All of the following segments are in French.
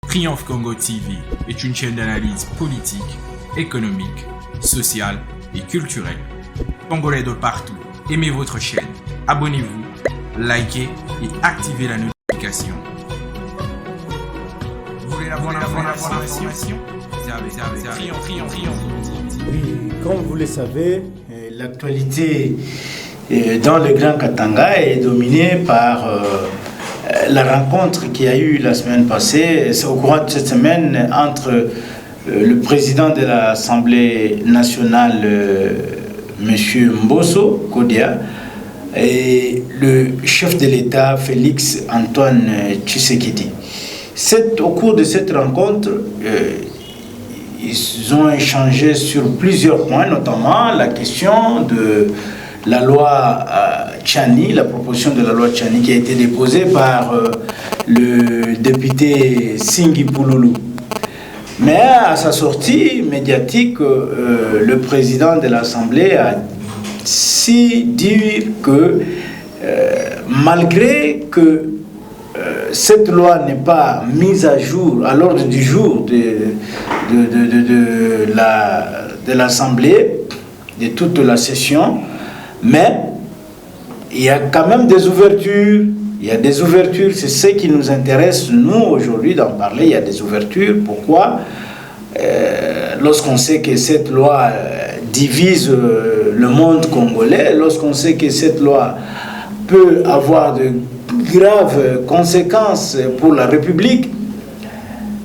Triomphe Congo TV est une chaîne d'analyse politique, économique, sociale et culturelle. Congolais de partout, aimez votre chaîne, abonnez-vous, likez et activez la notification. Vous voulez avoir l'information? Oui, comme vous le savez, l'actualité dans le Grand Katanga est dominée par la rencontre qu'il y a eu la semaine passée, au courant de cette semaine, entre le président de l'Assemblée nationale, M. Mbosso Kodia, et le chef de l'État, Félix Antoine Tshisekedi. Au cours de cette rencontre, ils ont échangé sur plusieurs points, notamment la question de la loi Tchani, la proposition de la loi Tchani qui a été déposée par le député Singhi Pouloulou. Mais à sa sortie médiatique, le président de l'Assemblée a si dit que malgré que cette loi n'est pas mise à jour, à l'ordre du jour de l'Assemblée, de toute la session, mais il y a quand même des ouvertures. Il y a des ouvertures, c'est ce qui nous intéresse, nous, aujourd'hui, d'en parler. Il y a des ouvertures. Pourquoi lorsqu'on sait que cette loi divise le monde congolais, lorsqu'on sait que cette loi peut avoir de graves conséquences pour la République,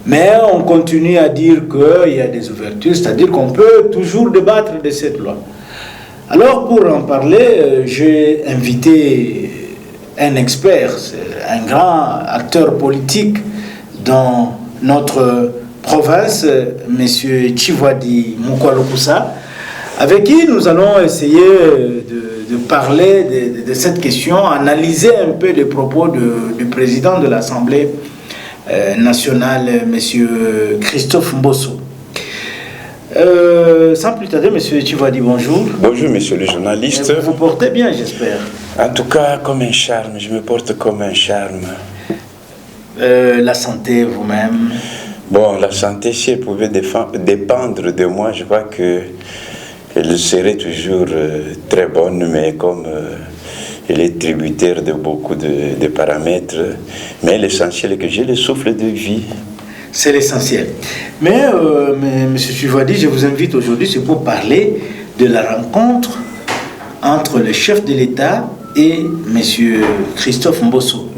mais on continue à dire qu'il y a des ouvertures, c'est-à-dire qu'on peut toujours débattre de cette loi. Alors, pour en parler, j'ai invité un expert, un grand acteur politique dans notre province, M. Chivwadi Mukwalokusa, avec qui nous allons essayer de parler de cette question, analyser un peu les propos du président de l'Assemblée nationale, M. Christophe Mbosso. Sans plus tarder, M. Chivwadi, bonjour. Bonjour, monsieur le journaliste. Vous vous portez bien, j'espère. En tout cas, comme un charme, je me porte comme un charme. La santé, vous-même? Bon, la santé, si elle pouvait dépendre de moi, je crois qu'elle serait toujours très bonne, mais comme elle est tributaire de beaucoup de paramètres. Mais l'essentiel est que j'ai le souffle de vie. C'est l'essentiel. Mais, M. Chivwadi, je vous invite aujourd'hui, c'est pour parler de la rencontre entre le chef de l'État et M. Christophe Mbosso.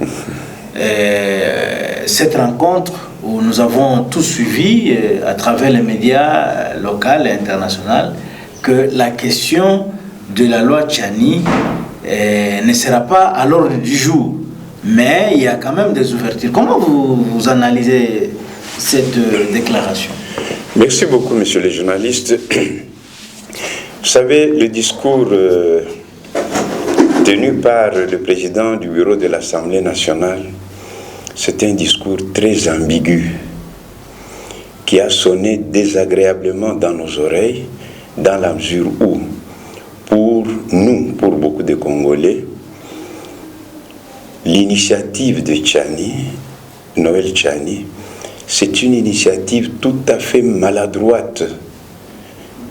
Cette rencontre où nous avons tous suivi à travers les médias locaux et internationaux que la question de la loi Tchani ne sera pas à l'ordre du jour. Mais il y a quand même des ouvertures. Comment vous analysez cette déclaration? Merci beaucoup, monsieur le journaliste. Vous savez, le discours tenu par le président du bureau de l'Assemblée nationale, c'est un discours très ambigu qui a sonné désagréablement dans nos oreilles, dans la mesure où, pour nous, pour beaucoup de Congolais, l'initiative de Tchani, Noël Tchani, c'est une initiative tout à fait maladroite,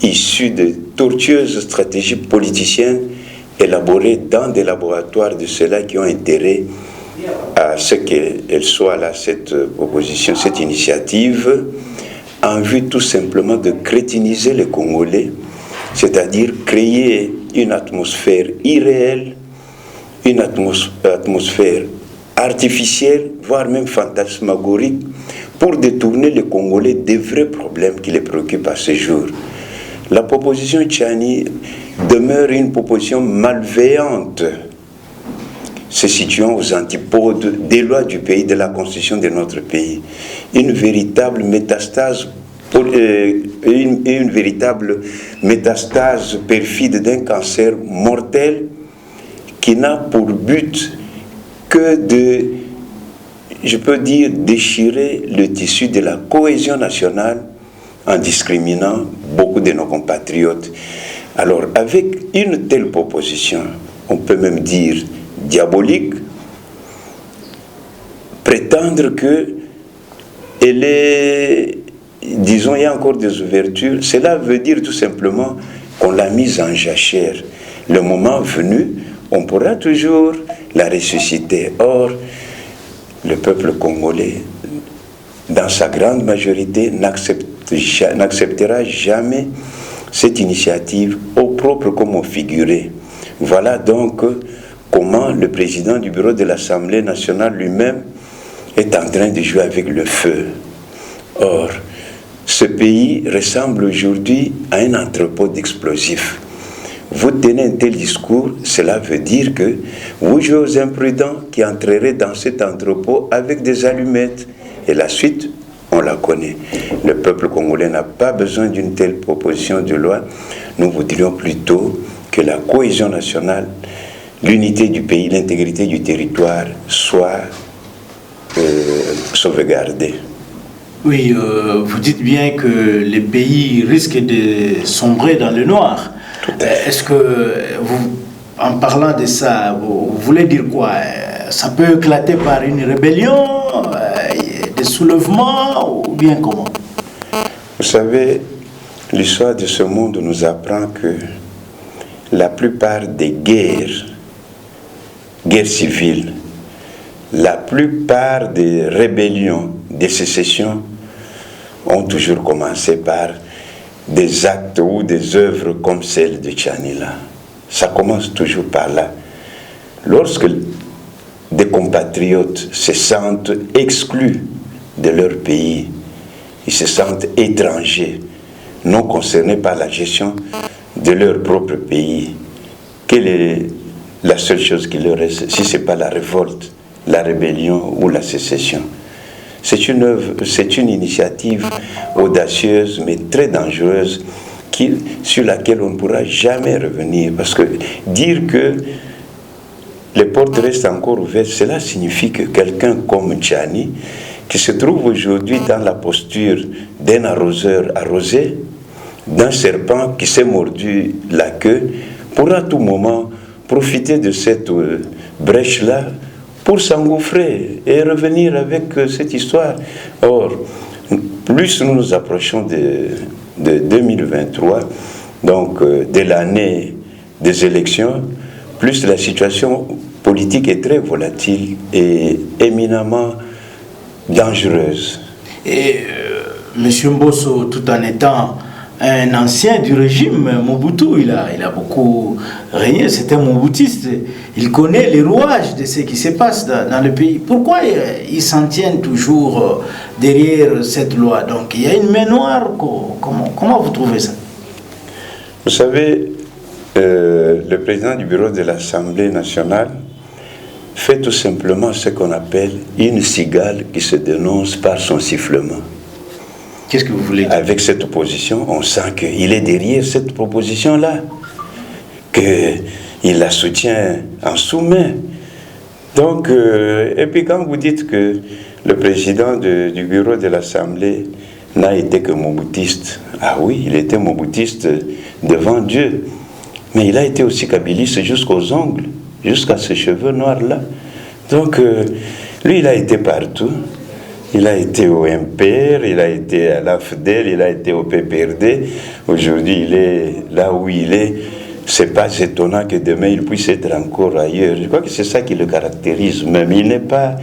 issue de tortueuses stratégies politiciennes élaborées dans des laboratoires de ceux-là qui ont intérêt à ce qu'elle soit là, cette proposition, cette initiative, en vue tout simplement de crétiniser les Congolais, c'est-à-dire créer une atmosphère irréelle, une atmosphère artificielle, voire même fantasmagorique, pour détourner les Congolais des vrais problèmes qui les préoccupent à ce jour. La proposition Tchani demeure une proposition malveillante, se situant aux antipodes des lois du pays, de la constitution de notre pays. Une véritable métastase, une véritable métastase perfide d'un cancer mortel qui n'a pour but que de, je peux dire, déchirer le tissu de la cohésion nationale en discriminant beaucoup de nos compatriotes. Alors, avec une telle proposition, on peut même dire diabolique, prétendre que disons, il y a encore des ouvertures. Cela veut dire tout simplement qu'on l'a mise en jachère. Le moment venu, on pourra toujours la ressusciter. Or, le peuple congolais, dans sa grande majorité, n'acceptera jamais cette initiative, au propre comme au figuré. Voilà donc comment le président du bureau de l'Assemblée nationale lui-même est en train de jouer avec le feu. Or, ce pays ressemble aujourd'hui à un entrepôt d'explosifs. Vous tenez un tel discours, cela veut dire que vous jouez aux imprudents qui entreraient dans cet entrepôt avec des allumettes. Et la suite, on la connaît. Le peuple congolais n'a pas besoin d'une telle proposition de loi. Nous voudrions plutôt que la cohésion nationale, l'unité du pays, l'intégrité du territoire soit sauvegardée. Oui, vous dites bien que les pays risquent de sombrer dans le noir. Est-ce que, en parlant de ça, vous voulez dire quoi? Ça peut éclater par une rébellion, des soulèvements, ou bien comment? Vous savez, l'histoire de ce monde nous apprend que la plupart des guerres civiles, la plupart des rébellions, des sécessions, ont toujours commencé par des actes ou des œuvres comme celle de Tchanila. Ça commence toujours par là. Lorsque des compatriotes se sentent exclus de leur pays, ils se sentent étrangers, non concernés par la gestion de leur propre pays, quelle est la seule chose qui leur reste, si ce n'est pas la révolte, la rébellion ou la sécession? C'est une initiative audacieuse mais très dangereuse sur laquelle on ne pourra jamais revenir. Parce que dire que les portes restent encore ouvertes, cela signifie que quelqu'un comme Tchani, qui se trouve aujourd'hui dans la posture d'un arroseur arrosé, d'un serpent qui s'est mordu la queue, pourra à tout moment profiter de cette brèche-là pour s'engouffrer et revenir avec cette histoire. Or, plus nous nous approchons de 2023, donc de l'année des élections, plus la situation politique est très volatile et éminemment dangereuse. Et M. Mbosso, tout en étant un ancien du régime Mobutu, il a beaucoup régné, c'est un Mobutiste. Il connaît les rouages de ce qui se passe dans le pays. Pourquoi ils s'en tiennent toujours derrière cette loi? Donc il y a une main noire. Comment vous trouvez ça? Vous savez, le président du bureau de l'Assemblée nationale fait tout simplement ce qu'on appelle une cigale qui se dénonce par son sifflement. Qu'est-ce que vous voulez dire? Avec cette opposition, on sent qu'il est derrière cette proposition-là, qu'il la soutient en sous-main. Donc, et puis quand vous dites que le président du bureau de l'Assemblée n'a été que mobutiste, ah oui, il était mobutiste devant Dieu, mais il a été aussi kabiliste jusqu'aux ongles, jusqu'à ses cheveux noirs-là. Donc, lui, il a été partout. Il a été au MPR, il a été à l'AFDEL, il a été au PPRD. Aujourd'hui, il est là où il est. C'est pas étonnant que demain, il puisse être encore ailleurs. Je crois que c'est ça qui le caractérise même. Il n'est pas...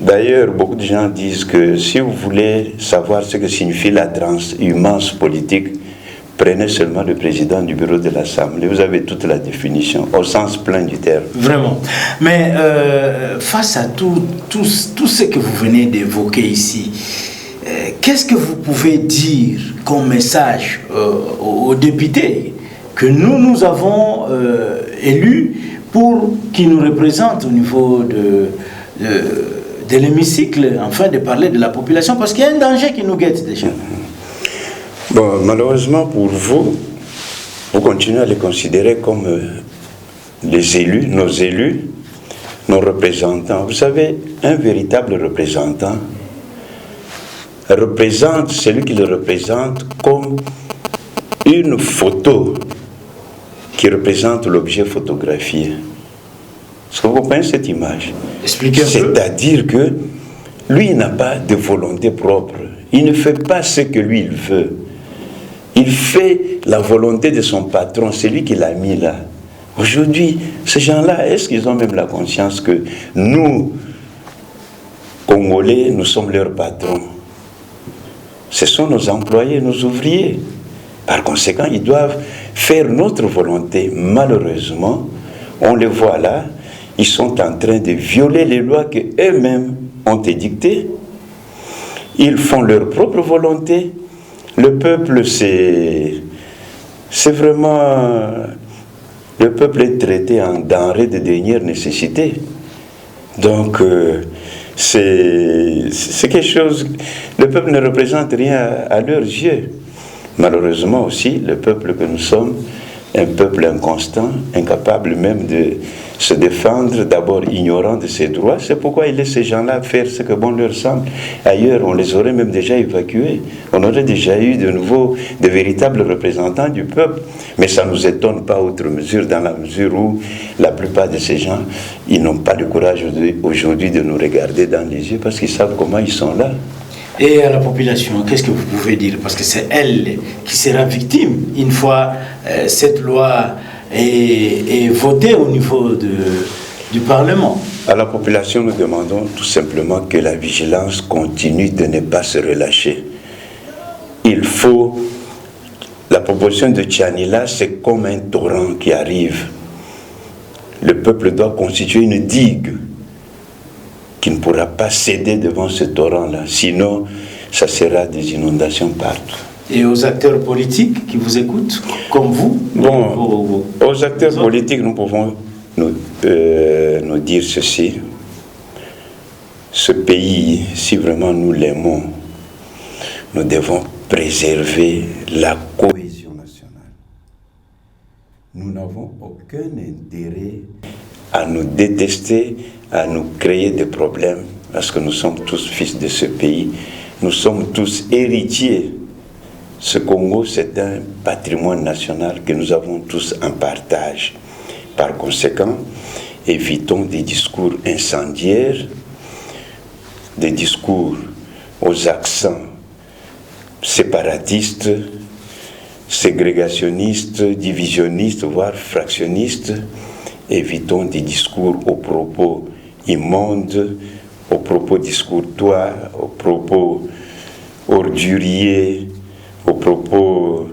D'ailleurs, beaucoup de gens disent que si vous voulez savoir ce que signifie la transhumance politique, prenez seulement le président du bureau de l'Assemblée. Vous avez toute la définition, au sens plein du terme. Vraiment. Mais face à tout ce que vous venez d'évoquer ici, qu'est-ce que vous pouvez dire comme message aux députés que nous avons élus pour qu'ils nous représentent au niveau de l'hémicycle, afin de parler de la population, parce qu'il y a un danger qui nous guette déjà. Bon, malheureusement pour vous, vous continuez à les considérer comme les élus, nos représentants. Vous savez, un véritable représentant représente celui qui le représente comme une photo qui représente l'objet photographié. Est-ce que vous comprenez cette image? Expliquez un peu. C'est-à-dire que lui, il n'a pas de volonté propre. Il ne fait pas ce que lui, il veut. Il fait la volonté de son patron, c'est lui qui l'a mis là. Aujourd'hui, ces gens-là, est-ce qu'ils ont même la conscience que nous, Congolais, nous sommes leurs patrons? Ce sont nos employés, nos ouvriers. Par conséquent, ils doivent faire notre volonté. Malheureusement, on les voit là, ils sont en train de violer les lois qu'eux-mêmes ont édictées. Ils font leur propre volonté. Le peuple, c'est vraiment... Le peuple est traité en denrée de dernière nécessité. Donc, c'est quelque chose... Le peuple ne représente rien à leurs yeux. Malheureusement aussi, le peuple que nous sommes, un peuple inconstant, incapable même de se défendre, d'abord ignorant de ses droits. C'est pourquoi il laisse ces gens-là faire ce que bon leur semble. Ailleurs, on les aurait même déjà évacués. On aurait déjà eu de nouveau de véritables représentants du peuple. Mais ça ne nous étonne pas outre mesure, dans la mesure où la plupart de ces gens, ils n'ont pas le courage aujourd'hui de nous regarder dans les yeux parce qu'ils savent comment ils sont là. Et à la population, qu'est-ce que vous pouvez dire? Parce que c'est elle qui sera victime une fois cette loi est votée au niveau du Parlement. À la population, nous demandons tout simplement que la vigilance continue de ne pas se relâcher. Il faut... La proposition de Tchani-là, c'est comme un torrent qui arrive. Le peuple doit constituer une digue qui ne pourra pas céder devant ce torrent-là. Sinon, ça sera des inondations partout. Et aux acteurs politiques qui vous écoutent, comme vous? Bon, aux acteurs politiques, nous pouvons nous dire ceci. Ce pays, si vraiment nous l'aimons, nous devons préserver la cohésion nationale. Nous n'avons aucun intérêt à nous détester, à nous créer des problèmes, parce que nous sommes tous fils de ce pays, nous sommes tous héritiers. Ce Congo, c'est un patrimoine national que nous avons tous en partage. Par conséquent, évitons des discours incendiaires, des discours aux accents séparatistes, ségrégationnistes, divisionnistes, voire fractionnistes. Évitons des discours aux propos immondes, aux propos discourtois, aux propos orduriers, aux propos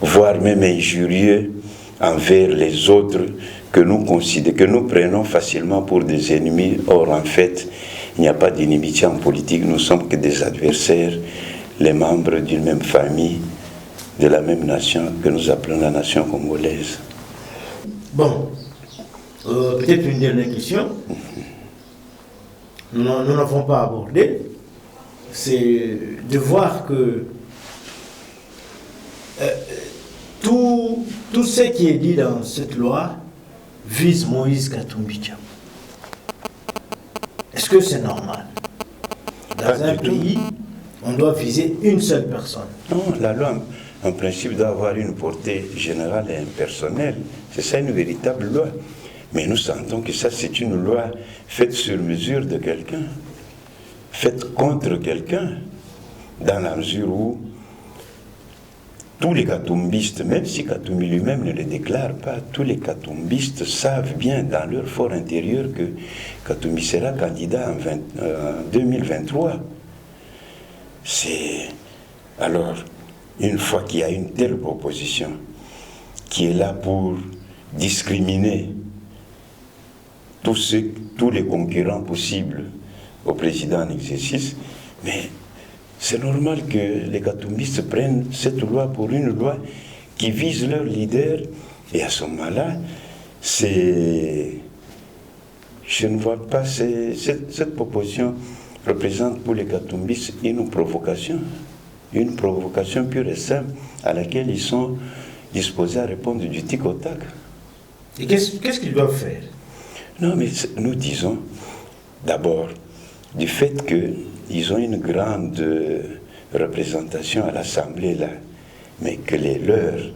voire même injurieux envers les autres que nous prenons facilement pour des ennemis. Or, en fait, il n'y a pas d'inimitié en politique, nous ne sommes que des adversaires, les membres d'une même famille, de la même nation que nous appelons la nation congolaise. Bon, peut-être une dernière question. Nous n'avons pas abordé. C'est de voir que tout ce qui est dit dans cette loi vise Moïse Katumbi Tcham. Est-ce que c'est normal? Dans un pays, on doit viser une seule personne. Non, la loi, en principe, doit avoir une portée générale et impersonnelle. C'est ça une véritable loi. Mais nous sentons que ça, c'est une loi faite sur mesure de quelqu'un, faite contre quelqu'un, dans la mesure où tous les katumbistes, même si Katumbi lui-même ne le déclare pas, tous les katumbistes savent bien dans leur fort intérieur que Katumbi sera candidat en 2023. Alors, une fois qu'il y a une telle proposition qui est là pour discriminer tous les concurrents possibles au président en exercice, mais c'est normal que les katumbistes prennent cette loi pour une loi qui vise leur leader. Et à ce moment-là, je ne vois pas, cette proposition représente pour les katumbistes une provocation pure et simple à laquelle ils sont disposés à répondre du tic au tac. Et qu'est-ce qu'ils doivent faire? Non, mais nous disons d'abord du fait qu'ils ont une grande représentation à l'Assemblée là, mais que les leurs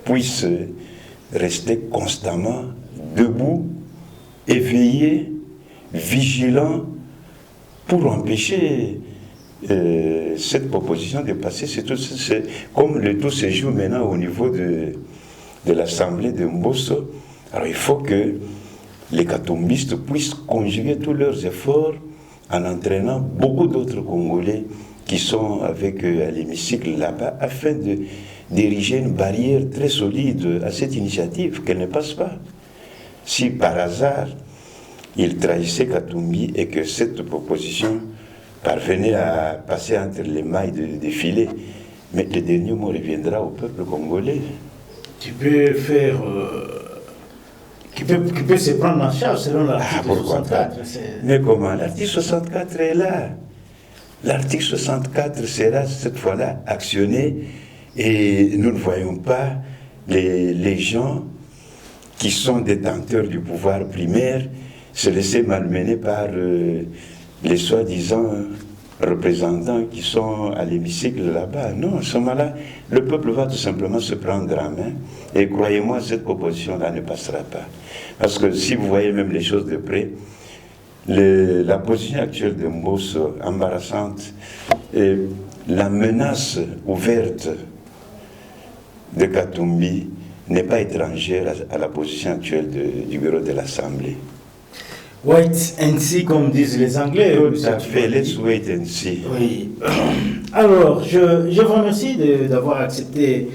puissent rester constamment debout, éveillés, vigilants pour empêcher cette proposition de passer. C'est comme le tout se joue maintenant au niveau de l'Assemblée de Mbosso. Alors il faut que les katombistes puissent conjuguer tous leurs efforts en entraînant beaucoup d'autres Congolais qui sont avec eux à l'hémicycle là-bas, afin d'ériger une barrière très solide à cette initiative, qu'elle ne passe pas. Si par hasard, il trahissait Katumbi et que cette proposition parvenait à passer entre les mailles des filets, mais le dernier mot reviendra au peuple congolais. Tu peux faire... qui peut se prendre en charge selon l'article 64. Mais comment? L'article 64 est là. L'article 64 sera cette fois-là actionné et nous ne voyons pas les gens qui sont détenteurs du pouvoir primaire se laisser malmener par les soi-disant représentants qui sont à l'hémicycle là-bas. Non, à ce moment-là, le peuple va tout simplement se prendre en main. Et croyez-moi, cette proposition-là ne passera pas. Parce que si vous voyez même les choses de près, la position actuelle de Mbosso, embarrassante, et la menace ouverte de Katumbi n'est pas étrangère à la position actuelle du bureau de l'Assemblée. Wait and see, comme disent les Anglais. Tout à fait, let's wait and see. Oui. Alors, je vous remercie d'avoir accepté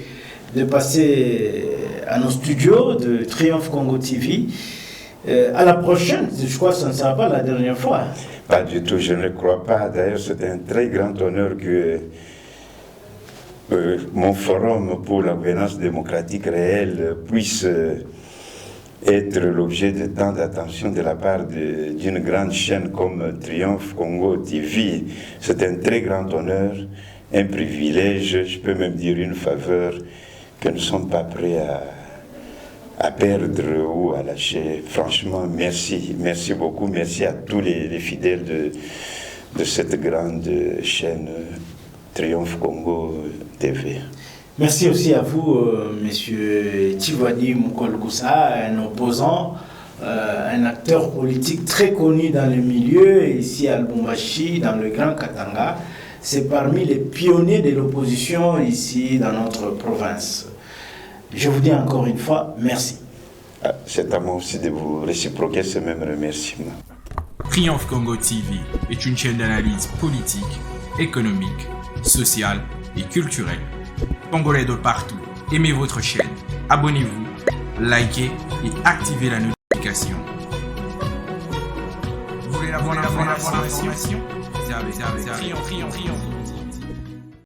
de passer à nos studios de Triomphe Congo TV. À la prochaine, je crois que ce ne sera pas la dernière fois. Pas du tout, je ne crois pas. D'ailleurs, c'est un très grand honneur que mon forum pour la gouvernance démocratique réelle puisse être l'objet de tant d'attention de la part d'une grande chaîne comme Triomphe Congo TV. C'est un très grand honneur, un privilège, je peux même dire une faveur que nous ne sommes pas prêts à perdre ou à lâcher. Franchement, merci. Merci beaucoup. Merci à tous les fidèles de cette grande chaîne Triomphe Congo TV. Merci aussi à vous, monsieur Tivani Mukolgusa, un opposant, un acteur politique très connu dans le milieu, ici à Lubumbashi, dans le Grand Katanga. C'est parmi les pionniers de l'opposition ici dans notre province. Je vous dis encore une fois, merci. C'est à moi aussi de vous réciproquer ce même remerciement. Triomphe Congo TV est une chaîne d'analyse politique, économique, sociale et culturelle. Congolais de partout, aimez votre chaîne, abonnez-vous, likez et activez la notification. Vous voulez la bonne information? Triomphe.